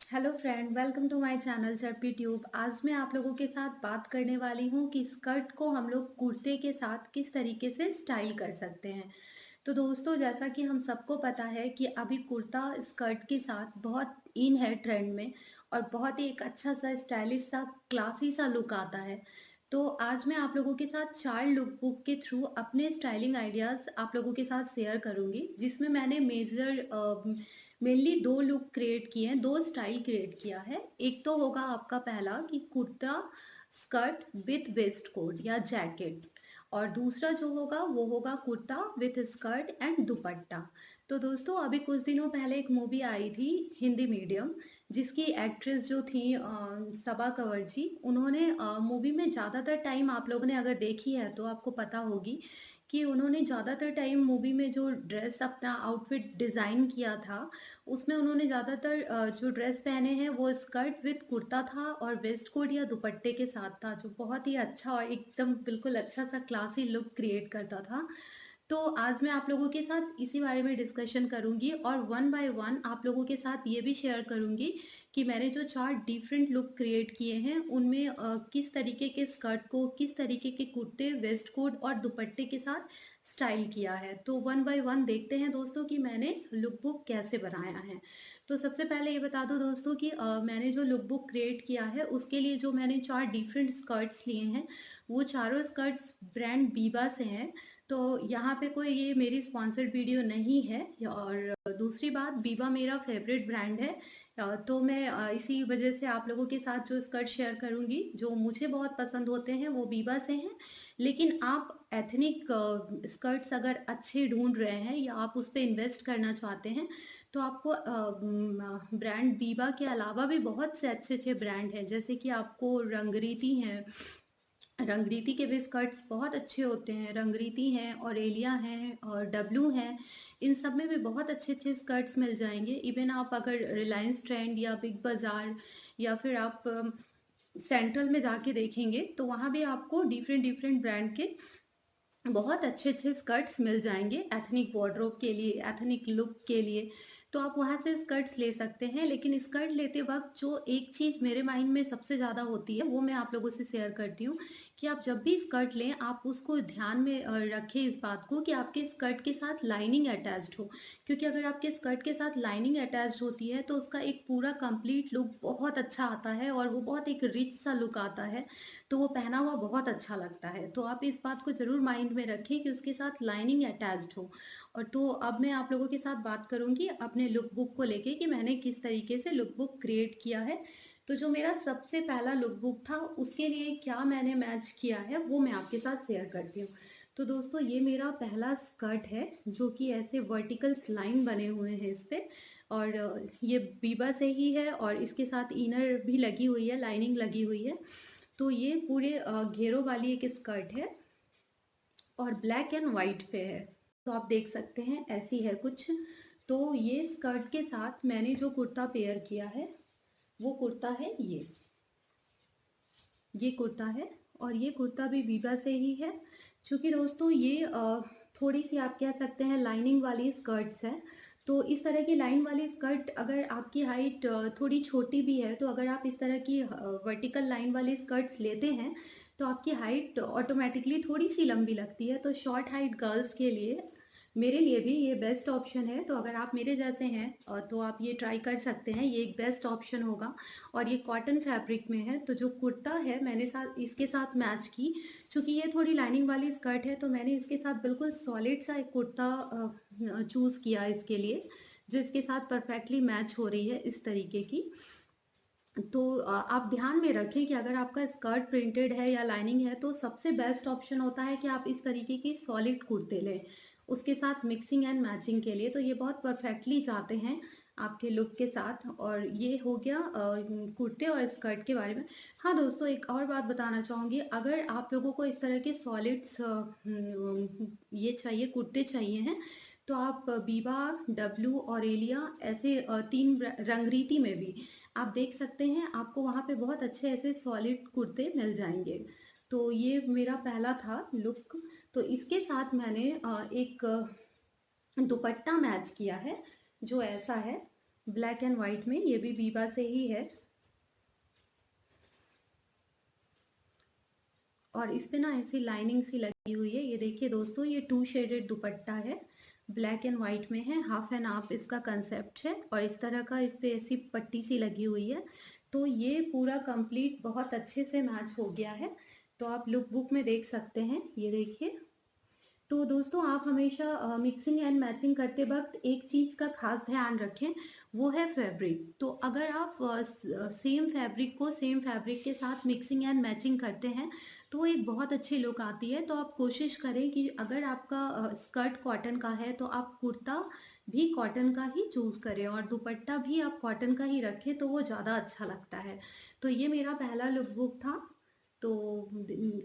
Hello friend, welcome to my channel चरपी tube. आज मैं आप लोगों के साथ बात करने वाली हूँ कि स्कर्ट को हम लोग कुर्ते के साथ किस तरीके से स्टाइल कर सकते हैं। तो दोस्तों, जैसा कि हम सबको पता है कि अभी कुर्ता स्कर्ट के साथ बहुत इन है ट्रेंड में, और बहुत ही एक अच्छा सा स्टाइलिश सा क्लासी सा लुक आता है। तो आज मैं आप लोगों के साथ 4 लुक बुक के थ्रू अपने स्टाइलिंग आइडियाज़ आप लोगों के साथ शेयर करूँगी, जिसमें मैंने मेनली 2 लुक क्रिएट किए हैं, 2 स्टाइल क्रिएट किया है। एक तो होगा आपका पहला कि kurta skirt with waistcoat या जैकेट, और दूसरा जो होगा वो होगा kurta with skirt and dupatta. तो दोस्तों, अभी कुछ दिनों पहले एक मूवी आई थी हिंदी मीडियम, जिसकी एक्ट्रेस जो थी सबा कंवर जी, उन्होंने मूवी में ज़्यादातर टाइम, आप लोगों ने अगर देखी है तो आपको पता होगी कि उन्होंने ज़्यादातर टाइम मूवी में जो ड्रेस अपना आउटफिट डिज़ाइन किया था, उसमें उन्होंने ज़्यादातर जो ड्रेस पहने हैं वो स्कर्ट विथ कुर्ता था और वेस्ट कोट या दुपट्टे के साथ था, जो बहुत ही अच्छा और एकदम बिल्कुल अच्छा सा क्लासी लुक क्रिएट करता था। तो आज मैं आप लोगों के साथ इसी बारे में डिस्कशन करूँगी, और वन बाय वन आप लोगों के साथ ये भी शेयर करूँगी कि मैंने जो 4 डिफरेंट लुक क्रिएट किए हैं, उनमें किस तरीके के स्कर्ट को, किस तरीके के कुर्ते, वेस्ट कोट और दुपट्टे के साथ स्टाइल किया है। तो वन बाय वन देखते हैं दोस्तों कि मैंने लुक बुक कैसे बनाया है। तो सबसे पहले ये बता दूँ दोस्तों कि मैंने जो लुक बुक क्रिएट किया है, उसके लिए जो मैंने 4 डिफरेंट स्कर्ट्स लिए हैं, वो चारों स्कर्ट्स ब्रांड बीबा से हैं। तो यहाँ पे कोई ये मेरी स्पॉन्सर्ड वीडियो नहीं है, और दूसरी बात, बीबा मेरा फेवरेट ब्रांड है। तो मैं इसी वजह से आप लोगों के साथ जो स्कर्ट शेयर करूँगी, जो मुझे बहुत पसंद होते हैं, वो बीबा से हैं। लेकिन आप एथनिक स्कर्ट्स अगर अच्छे ढूँढ रहे हैं या आप उस पे इन्वेस्ट करना चाहते हैं, तो आपको ब्रांड बीबा के अलावा भी बहुत से अच्छे-अच्छे ब्रांड हैं, जैसे कि आपको रंगरीति हैं। रंगरीती के भी स्कर्ट्स बहुत अच्छे होते हैं, रंगरीती हैं, ऑरेलिया हैं और डब्लू हैं। इन सब में भी बहुत अच्छे-अच्छे स्कर्ट्स मिल जाएँगे। इवन आप अगर रिलायंस ट्रेंड या बिग बाज़ार या फिर आप सेंट्रल में जाके देखेंगे, तो वहाँ भी आपको डिफरेंट डिफरेंट ब्रांड के बहुत अच्छे-अच्छे स्कर्ट्स मिल जाएँगे एथनिक वार्डरोब के लिए, एथनिक लुक के लिए। तो आप वहाँ से स्कर्ट्स ले सकते हैं, लेकिन स्कर्ट लेते वक़्त जो एक चीज़ मेरे माइंड में सबसे ज़्यादा होती है, वो मैं आप लोगों से शेयर करती हूँ कि आप जब भी स्कर्ट लें, आप उसको ध्यान में रखें इस बात को कि आपके स्कर्ट के साथ लाइनिंग अटैच्ड हो। क्योंकि अगर आपके स्कर्ट के साथ लाइनिंग अटैच्ड होती है, तो उसका एक पूरा कंप्लीट लुक बहुत अच्छा आता है और वो बहुत एक रिच सा लुक आता है। तो वो पहना हुआ बहुत अच्छा लगता है। तो आप इस बात को ज़रूर माइंड में रखें कि उसके साथ लाइनिंग अटैच्ड हो। और तो अब मैं आप लोगों के साथ बात करूँगी अपने लुक बुक को लेके कि मैंने किस तरीके से लुक बुक क्रिएट किया है। तो जो मेरा सबसे पहला लुक बुक था, उसके लिए क्या मैंने मैच किया है, वो मैं आपके साथ शेयर करती हूँ। तो दोस्तों, ये मेरा पहला स्कर्ट है, जो कि ऐसे वर्टिकल्स लाइन बने हुए हैं इस पे, और ये बीबा से ही है और इसके साथ इनर भी लगी हुई है, लाइनिंग लगी हुई है। तो ये पूरे घेरों वाली एक स्कर्ट है और ब्लैक एंड वाइट पे है। तो आप देख सकते हैं ऐसी है कुछ। तो ये स्कर्ट के साथ मैंने जो कुर्ता पेयर किया है, वो कुर्ता है ये कुर्ता है, और ये कुर्ता भी वीवा से ही है। चूँकि दोस्तों ये थोड़ी-सी आप कह सकते हैं लाइनिंग वाली स्कर्ट्स हैं, तो इस तरह की लाइन वाली स्कर्ट, अगर आपकी हाइट थोड़ी छोटी भी है, तो अगर आप इस तरह की वर्टिकल लाइन वाली स्कर्ट्स लेते हैं, तो आपकी हाइट ऑटोमैटिकली थोड़ी-सी लंबी लगती है। तो शॉर्ट हाइट गर्ल्स के लिए, मेरे लिए भी ये बेस्ट ऑप्शन है। तो अगर आप मेरे जैसे हैं तो आप ये ट्राई कर सकते हैं, ये एक बेस्ट ऑप्शन होगा। और ये कॉटन फैब्रिक में है। तो जो कुर्ता है, मैंने साथ इसके साथ मैच की। चूँकि ये थोड़ी लाइनिंग वाली स्कर्ट है, तो मैंने इसके साथ बिल्कुल सॉलिड सा एक कुर्ता चूज़ किया इसके लिए, जो इसके साथ परफेक्टली मैच हो रही है इस तरीके की। तो आप ध्यान में रखें कि अगर आपका स्कर्ट प्रिंटेड है या लाइनिंग है, तो सबसे बेस्ट ऑप्शन होता है कि आप इस तरीके की सॉलिड कुर्ते लें, उसके साथ मिक्सिंग एंड मैचिंग के लिए। तो ये बहुत परफेक्टली जाते हैं आपके लुक के साथ। और ये हो गया कुर्ते और स्कर्ट के बारे में। हाँ दोस्तों, एक और बात बताना चाहूँगी, अगर आप लोगों को इस तरह के सॉलिड्स ये चाहिए, कुर्ते चाहिए हैं, तो आप बीबा, डब्लू, ऑरेलिया, ऐसे 3 रंगरीती में भी आप देख सकते हैं, आपको वहाँ पे बहुत अच्छे ऐसे सॉलिड कुर्ते मिल जाएँगे। तो ये मेरा पहला था लुक। तो इसके साथ मैंने एक दुपट्टा मैच किया है, जो ऐसा है। ब्लैक एंड वाइट में, ये भी बीबा से ही है। और इस पे ना ऐसी लाइनिंग सी लगी हुई है। ये देखिए दोस्तों, ये 2 शेडेड दुपट्टा है, ब्लैक एंड वाइट में है, हाफ एंड हाफ इसका कंसेप्ट है और इस तरह का इस पे ऐसी पट्टी सी लगी हुई है। तो ये पूरा कंप्लीट बहुत अच्छे से मैच हो गया है। तो आप लुक बुक में देख सकते हैं, ये देखिए। तो दोस्तों आप हमेशा मिक्सिंग एंड मैचिंग करते वक्त एक चीज़ का खास ध्यान रखें, वो है फैब्रिक। तो अगर आप सेम फैब्रिक को सेम फैब्रिक के साथ मिक्सिंग एंड मैचिंग करते हैं तो एक बहुत अच्छी लुक आती है। तो आप कोशिश करें कि अगर आपका स्कर्ट कॉटन का है तो आप कुर्ता भी कॉटन का ही चूज़ करें और दुपट्टा भी आप कॉटन का ही रखें, तो वो ज़्यादा अच्छा लगता है। तो ये मेरा पहला लुक बुक था। तो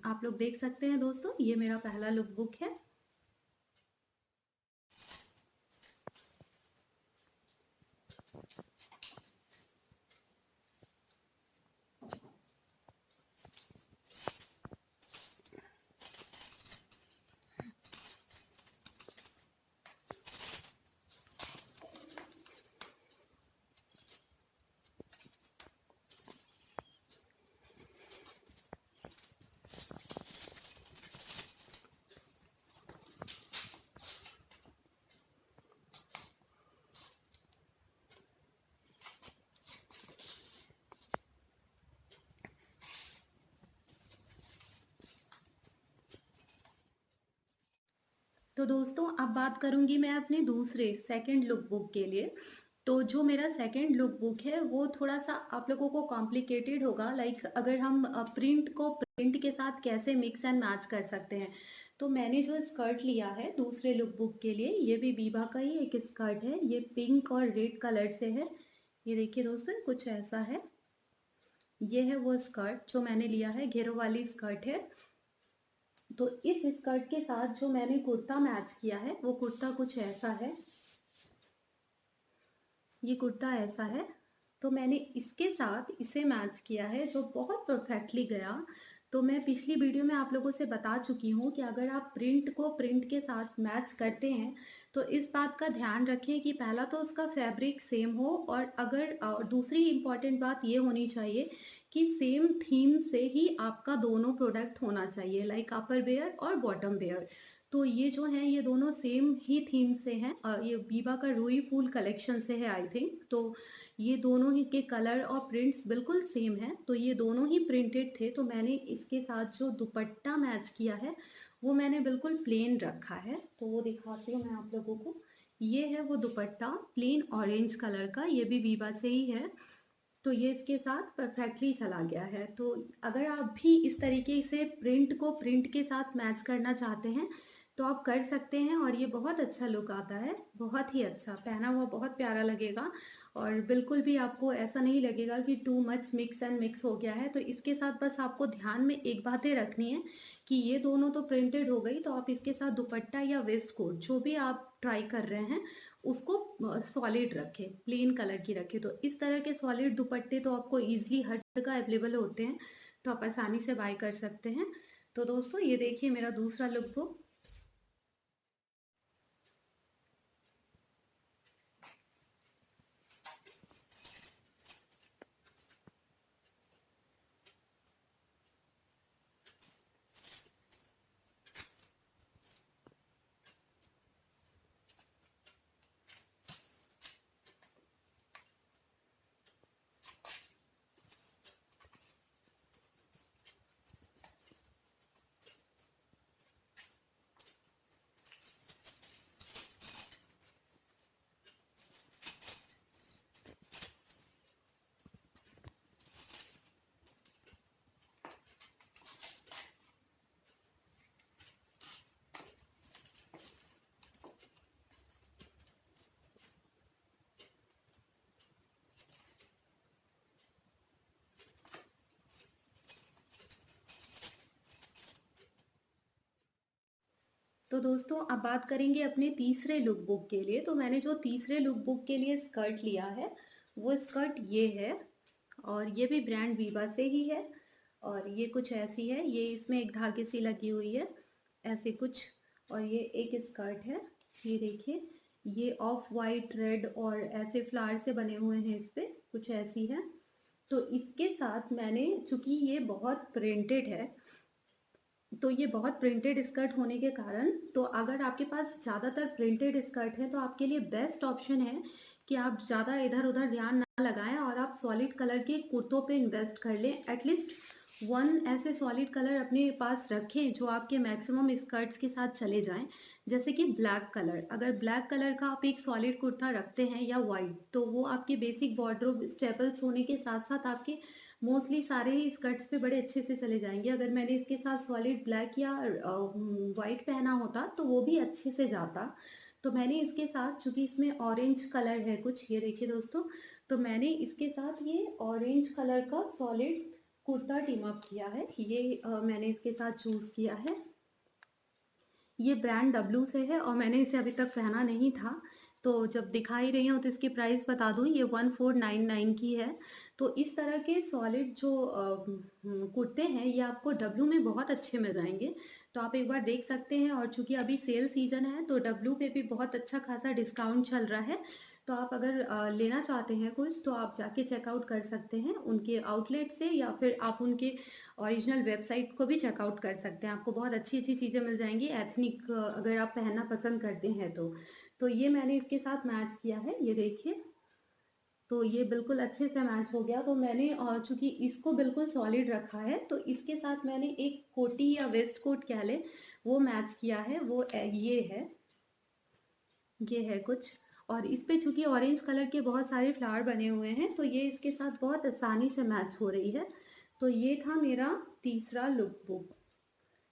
आप लोग देख सकते हैं दोस्तों, ये मेरा पहला लुक बुक है। तो दोस्तों अब बात करूँगी मैं अपने दूसरे सेकंड लुक बुक के लिए। तो जो मेरा सेकंड लुक बुक है वो थोड़ा-सा आप लोगों को कॉम्प्लिकेटेड होगा। लाइक अगर हम प्रिंट को प्रिंट के साथ कैसे मिक्स एंड मैच कर सकते हैं। तो मैंने जो स्कर्ट लिया है दूसरे लुक बुक के लिए, ये भी बीबा का ही एक स्कर्ट है। ये पिंक और रेड कलर से है। ये देखिए दोस्तों, कुछ ऐसा है। ये है वो स्कर्ट जो मैंने लिया है, घेरों वाली स्कर्ट है। तो इस स्कर्ट के साथ जो मैंने कुर्ता मैच किया है वो कुर्ता कुछ ऐसा है। ये कुर्ता ऐसा है। तो मैंने इसके साथ इसे मैच किया है जो बहुत परफेक्टली गया। तो मैं पिछली वीडियो में आप लोगों से बता चुकी हूँ कि अगर आप प्रिंट को प्रिंट के साथ मैच करते हैं तो इस बात का ध्यान रखें कि पहला तो उसका फैब्रिक सेम हो, और अगर दूसरी इम्पॉर्टेंट बात ये होनी चाहिए कि सेम थीम से ही आपका दोनों प्रोडक्ट होना चाहिए, लाइक अपर वेयर और बॉटम वेयर। तो ये जो है ये दोनों सेम ही थीम से हैं। ये बीबा का रूई फूल कलेक्शन से है आई थिंक। तो ये दोनों ही के कलर और प्रिंट्स बिल्कुल सेम हैं। तो ये दोनों ही प्रिंटेड थे। तो मैंने इसके साथ जो दुपट्टा मैच किया है वो मैंने बिल्कुल प्लेन रखा है। तो वो दिखाती हूँ मैं आप लोगों को। ये है वो दुपट्टा, प्लेन ऑरेंज कलर का, ये भी बीबा से ही है। तो ये इसके साथ परफेक्टली चला गया है। तो अगर आप भी इस तरीके से प्रिंट को प्रिंट के साथ मैच करना चाहते हैं तो आप कर सकते हैं और ये बहुत अच्छा लुक आता है, बहुत ही अच्छा पहना हुआ बहुत प्यारा लगेगा। और बिल्कुल भी आपको ऐसा नहीं लगेगा कि too much mix and mix हो गया है। तो इसके साथ बस आपको ध्यान में एक बातें रखनी है कि ये दोनों तो प्रिंटेड हो गई, तो आप इसके साथ दुपट्टा या वेस्ट कोट जो भी आप ट्राई कर रहे हैं उसको सॉलिड रखें, प्लेन कलर की रखें। तो इस तरह के सॉलिड दुपट्टे तो आपको ईजिली हर जगह अवेलेबल होते हैं, तो आप आसानी से बाय कर सकते हैं। तो दोस्तों ये देखिए मेरा दूसरा लुक बुक। तो दोस्तों अब बात करेंगे अपने तीसरे लुक बुक के लिए। तो मैंने जो तीसरे लुक बुक के लिए स्कर्ट लिया है वो स्कर्ट ये है, और ये भी ब्रांड वीवा से ही है। और ये कुछ ऐसी है, ये इसमें एक धागे सी लगी हुई है ऐसे कुछ। और ये एक स्कर्ट है, ये देखिए। ये ऑफ वाइट, रेड और ऐसे फ्लावर से बने हुए हैं, इस पे कुछ ऐसी है। तो इसके साथ मैंने, चूंकि ये बहुत प्रिंटेड है, तो ये बहुत प्रिंटेड स्कर्ट होने के कारण, तो अगर आपके पास ज़्यादातर प्रिंटेड स्कर्ट है तो आपके लिए बेस्ट ऑप्शन है कि आप ज़्यादा इधर उधर ध्यान ना लगाएं और आप सॉलिड कलर के कुर्तों पे इन्वेस्ट कर लें। एटलीस्ट वन ऐसे सॉलिड कलर अपने पास रखें जो आपके मैक्सिमम स्कर्ट्स के साथ चले जाएं। जैसे कि ब्लैक कलर, अगर ब्लैक कलर का आप एक सॉलिड कुर्ता रखते हैं या वाइट, तो वो आपके बेसिक वार्डरोब स्टेपल्स होने के साथ साथ आपके मोस्टली सारे ही स्कर्ट्स पे बड़े अच्छे से चले जाएंगे। अगर मैंने इसके साथ सॉलिड ब्लैक या वाइट पहना होता तो वो भी अच्छे से जाता। तो मैंने इसके साथ, चूंकि इसमें ऑरेंज कलर है कुछ, ये देखिए दोस्तों, तो मैंने इसके साथ ये ऑरेंज कलर का सॉलिड कुर्ता टीम अप किया है। ये मैंने इसके साथ चूज किया है। ये ब्रांड डब्लू से है और मैंने इसे अभी तक पहना नहीं था, तो जब दिखा ही रही हूँ तो इसकी प्राइस बता दूँ, ये 1499 की है। तो इस तरह के सॉलिड जो कुर्ते हैं ये आपको डब्लू में बहुत अच्छे मिल जाएंगे, तो आप एक बार देख सकते हैं। और चूंकि अभी सेल सीजन है तो डब्लू पे भी बहुत अच्छा खासा डिस्काउंट चल रहा है, तो आप अगर लेना चाहते हैं कुछ तो आप जाके चेकआउट कर सकते हैं उनके आउटलेट से, या फिर आप उनके ओरिजिनल वेबसाइट को भी चेकआउट कर सकते हैं। आपको बहुत अच्छी अच्छी चीज़ें मिल जाएंगी एथनिक, अगर आप पहनना पसंद करते हैं तो ये मैंने इसके साथ मैच किया है, ये देखिए। तो ये बिल्कुल अच्छे से मैच हो गया। तो मैंने चूंकि इसको बिल्कुल सॉलिड रखा है तो इसके साथ मैंने एक कोटी या वेस्ट कोट कह ले, वो मैच किया है। वो ये है कुछ, और इस पे चूंकि ऑरेंज कलर के बहुत सारे फ्लावर बने हुए हैं तो ये इसके साथ बहुत आसानी से मैच हो रही है। तो ये था मेरा तीसरा लुक बुक।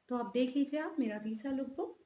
तो आप देख लीजिए आप मेरा तीसरा लुक बुक।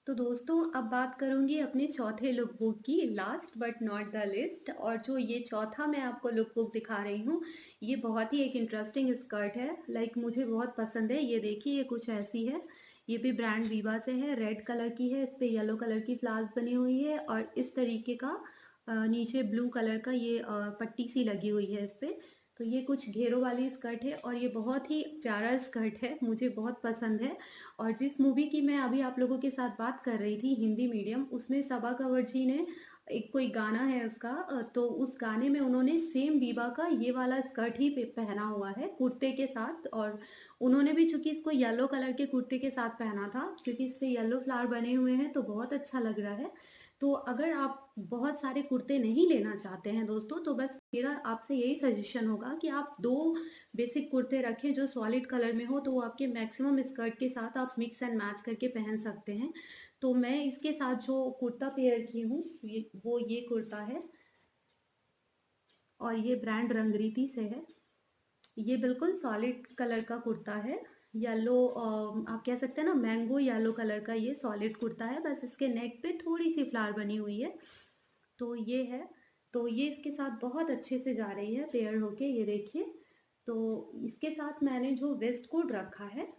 तो दोस्तों अब बात करूंगी अपने चौथे लुक बुक की, last but not the list. और जो ये चौथा मैं आपको लुक बुक दिखा रही हूँ, ये बहुत ही एक इंटरेस्टिंग स्कर्ट है, लाइक मुझे बहुत पसंद है। ये देखिए, ये कुछ ऐसी है। ये भी ब्रांड वीवा से है, रेड कलर की है, इस पे येलो कलर की फ्लावर्स बनी हुई है और इस तरीके का नीचे ब्लू कलर का ये पट्टी सी लगी हुई है इस पे। तो ये कुछ घेरों वाली स्कर्ट है और ये बहुत ही प्यारा स्कर्ट है, मुझे बहुत पसंद है। और जिस मूवी की मैं अभी आप लोगों के साथ बात कर रही थी, हिंदी मीडियम, उसमें सबा कंवर जी ने एक कोई गाना है उसका, तो उस गाने में उन्होंने सेम बीबा का ये वाला स्कर्ट ही पहना हुआ है कुर्ते के साथ। और उन्होंने भी चूंकि इसको येलो कलर के कुर्ते के साथ पहना था, क्योंकि इस पे येलो फ्लावर बने हुए हैं तो बहुत अच्छा लग रहा है। तो अगर आप बहुत सारे कुर्ते नहीं लेना चाहते हैं दोस्तों, तो बस मेरा आपसे यही सजेशन होगा कि आप दो बेसिक कुर्ते रखें जो सॉलिड कलर में हो, तो वो आपके मैक्सिमम स्कर्ट के साथ आप मिक्स एंड मैच करके पहन सकते हैं। तो मैं इसके साथ जो कुर्ता पेयर की हूँ वो ये कुर्ता है, और ये ब्रांड रंगरीति से है। ये बिल्कुल सॉलिड कलर का कुर्ता है, येलो, आप कह सकते हैं ना मैंगो येलो कलर का ये सॉलिड कुर्ता है, बस इसके नेक पे थोड़ी सी फ्लावर बनी हुई है। तो ये है, तो ये इसके साथ बहुत अच्छे से जा रही है पेयर होके, ये देखिए। तो इसके साथ मैंने जो वेस्ट कोट रखा है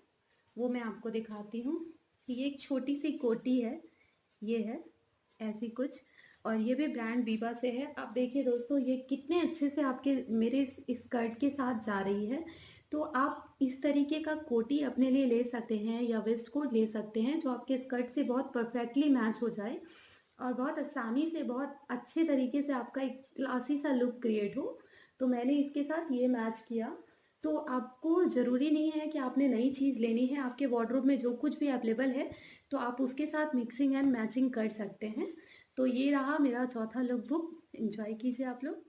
वो मैं आपको दिखाती हूँ। ये एक छोटी सी कोटी है, ये है ऐसी कुछ, और ये भी ब्रांड वीवा से है। आप देखिए दोस्तों, ये कितने अच्छे से आपके मेरे इस स्कर्ट के साथ जा रही है। तो आप इस तरीके का कोटी अपने लिए ले सकते हैं या वेस्ट कोट ले सकते हैं जो आपके स्कर्ट से बहुत परफेक्टली मैच हो जाए और बहुत आसानी से, बहुत अच्छे तरीके से आपका एक क्लासी सा लुक क्रिएट हो। तो मैंने इसके साथ ये मैच किया। तो आपको ज़रूरी नहीं है कि आपने नई चीज़ लेनी है, आपके वार्डरोब में जो कुछ भी अवेलेबल है तो आप उसके साथ मिक्सिंग एंड मैचिंग कर सकते हैं। तो ये रहा मेरा चौथा लुक बुक, एंजॉय कीजिए आप लोग।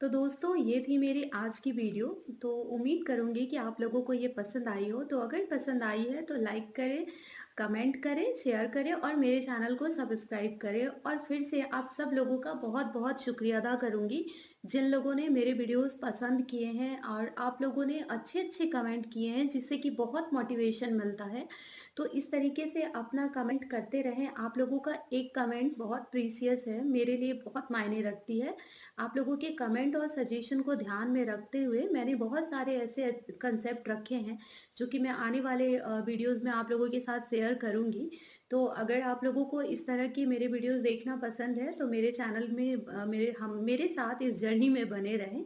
तो दोस्तों ये थी मेरी आज की वीडियो। तो उम्मीद करूँगी कि आप लोगों को ये पसंद आई हो। तो अगर पसंद आई है तो लाइक करें, कमेंट करें, शेयर करें और मेरे चैनल को सब्सक्राइब करें। और फिर से आप सब लोगों का बहुत-बहुत शुक्रिया अदा करूँगी, जिन लोगों ने मेरे वीडियोज़ पसंद किए हैं और आप लोगों ने अच्छे-अच्छे कमेंट किए हैं, जिससे कि बहुत मोटिवेशन मिलता है। तो इस तरीके से अपना कमेंट करते रहें। आप लोगों का एक कमेंट बहुत प्रीशियस है, मेरे लिए बहुत मायने रखती है। आप लोगों के कमेंट और सजेशन को ध्यान में रखते हुए मैंने बहुत सारे ऐसे कंसेप्ट रखे हैं, जो कि मैं आने वाले वीडियोज़ में आप लोगों के साथ शेयर करूँगी। तो अगर आप लोगों को इस तरह की मेरे वीडियोज़ देखना पसंद है, तो मेरे चैनल में मेरे साथ इस जर्नी में बने रहें।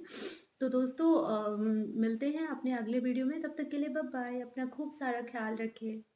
तो दोस्तों मिलते हैं अपने अगले वीडियो में, तब तक के लिए बाय बाय। अपना खूब सारा ख्याल रखें।